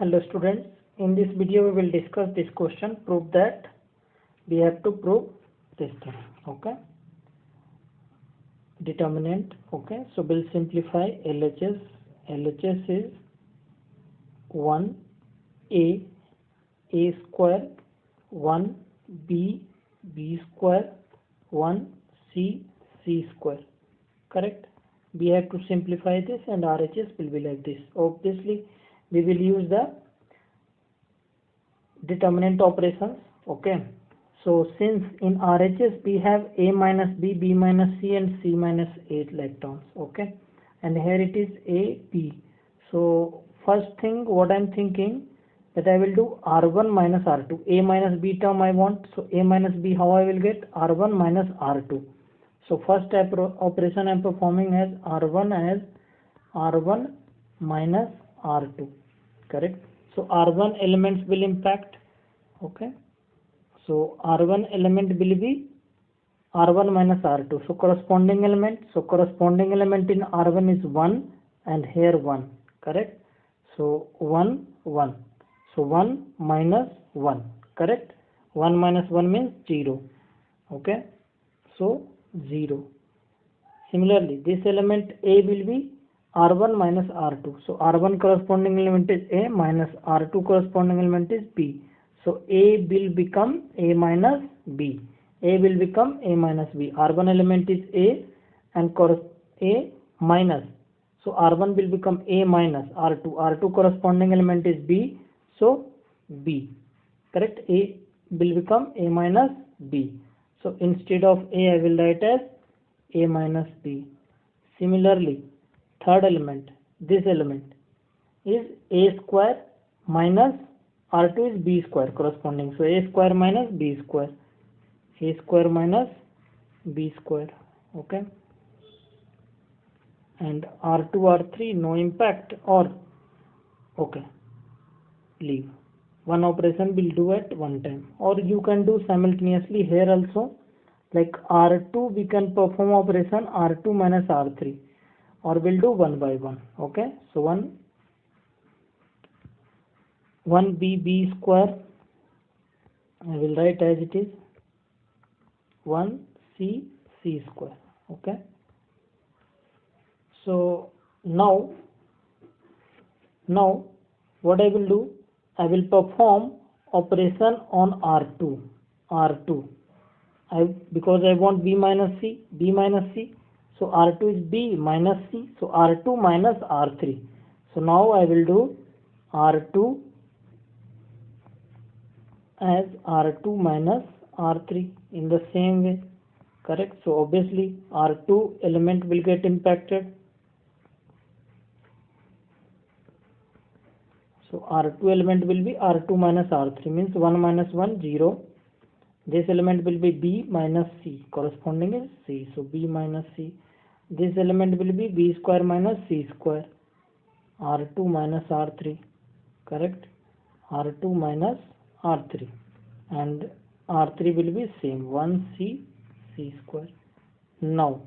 Hello students, in this video we will discuss this question, prove that we have to prove this thing, okay. Determinant, okay, so we'll simplify LHS. LHS is 1a square, 1b square, 1c square, correct. We have to simplify this and RHS will be like this. Obviously we will use the determinant operations, okay. So since in RHS we have a minus b, b minus c and c minus 8 electrons, okay, and here it is a, b. So first thing what I am thinking that I will do R1 minus R2. A minus b term I want, so a minus b, how I will get? R1 minus R2. So first operation I am performing as R1 minus R2, correct. So R1 elements will impact, okay. So R1 element will be R1 minus R2. So corresponding element in R1 is 1 and here 1, correct. So 1, 1. So 1 minus 1, correct. 1 minus 1 means 0, okay. So 0. Similarly, this element A will be R1 minus R2. So R1 corresponding element is A minus R2 corresponding element is B. So A will become A minus B. A will become A minus B. R1 element is A and A minus. So R1 will become A minus R2. R2 corresponding element is B. So B. Correct. A will become A minus B. So instead of A I will write as A minus B. Similarly, third element, this element is A square minus R2 is B square corresponding. So A square minus B square. A square minus B square. Okay. And R2, R3 no impact or okay. Leave. One operation will do at one time. Or you can do simultaneously here also. Like R2 we can perform operation R2 minus R3. Or we'll do one by one. Okay. So 1b square I will write as it is 1c square, okay. So now what I will do, I will perform operation on R2 because I want b minus c, so R2 is b minus c, so R2 minus R3. So now I will do R2 as R2 minus R3 in the same way, correct. So obviously R2 element will get impacted. So R2 element will be R2 minus R3 means 1 minus 1 0. This element will be B minus C corresponding is C. So B minus C. This element will be B square minus C square. R2 minus R3, correct. R2 minus R3 and R3 will be same 1c square. Now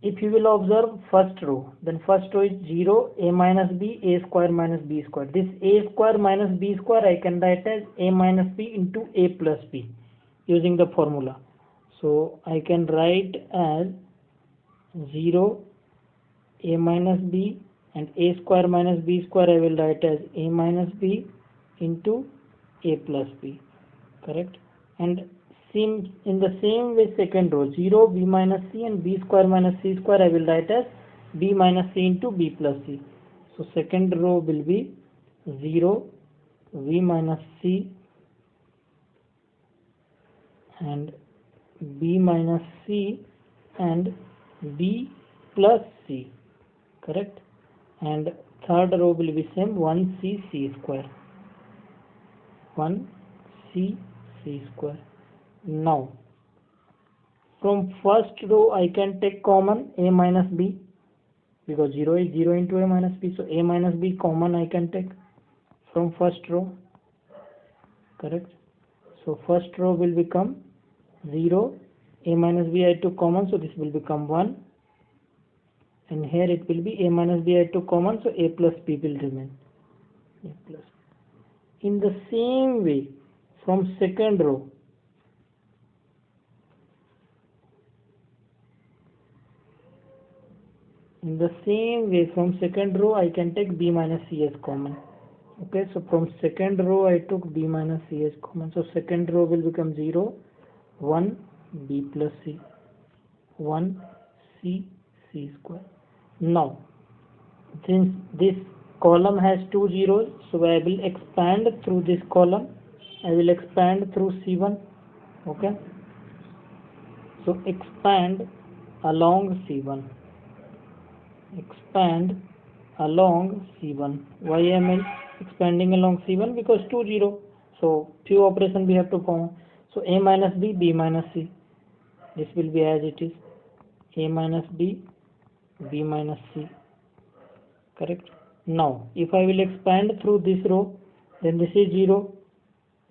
if you will observe first row, then first row is 0 a minus b, a square minus b square. This a square minus b square I can write as a minus b into a plus b using the formula. So I can write as 0 a minus b and a square minus b square I will write as a minus b into a plus b, correct. And in the same way second row 0 b minus c and b square minus c square I will write as b minus c into b plus c. So second row will be 0 v minus c and b minus c and b plus c, correct. And third row will be same 1c square, 1c square. Now from first row I can take common a minus b because 0 is 0 into a minus b, so a minus b common I can take from first row, correct. So first row will become 0 a minus b I took common, so this will become 1 and here it will be a minus b I took common, so a plus b will remain. A plus. In the same way, from second row, I can take B minus C as common. Okay, so from second row I took B minus C as common. So second row will become 0, 1, B plus C, 1, C, C square. Now, since this column has 2 zeros, so I will expand through this column. I will expand through C1. Okay, so expand along C1. Expand along C1. Why am I expanding along C1? Because 2 0. So few operations we have to perform. So A minus B, B minus C. This will be as it is. A minus B, B minus C. Correct. Now, if I will expand through this row, then this is 0.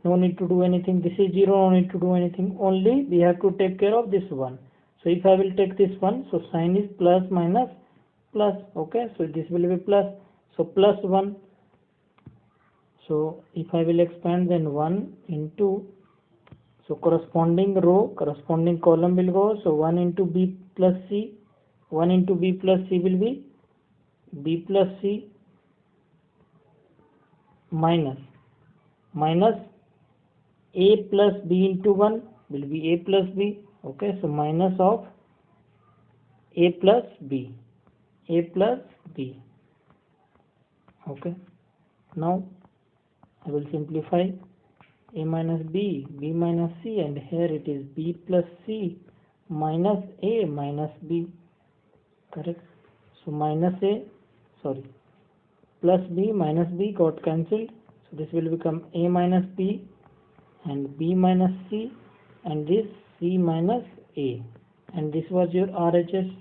No need to do anything. This is 0. No need to do anything. Only we have to take care of this one. So if I will take this one, so sign is plus minus plus. Okay, so this will be plus. So plus 1. So if I will expand, then 1 into, so corresponding row, corresponding column will go. So 1 into B plus C. 1 into B plus C will be B plus C minus A plus B into 1 will be A plus B. Okay, so minus of A plus B. A plus B. Okay, now I will simplify. A minus B, B minus C, and here it is B plus C minus A minus B. Correct. So minus A, sorry, plus B minus B got cancelled. So this will become A minus B and B minus C, and this C minus A, and this was your RHS.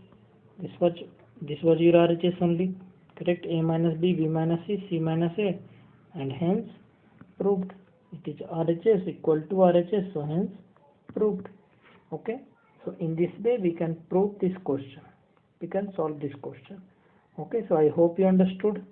This was your RHS only. Correct. A minus B, B minus C, C minus A, and hence proved. It is RHS equal to RHS, so hence proved. Okay, so in this way we can prove this question. We can solve this question. Okay, so I hope you understood.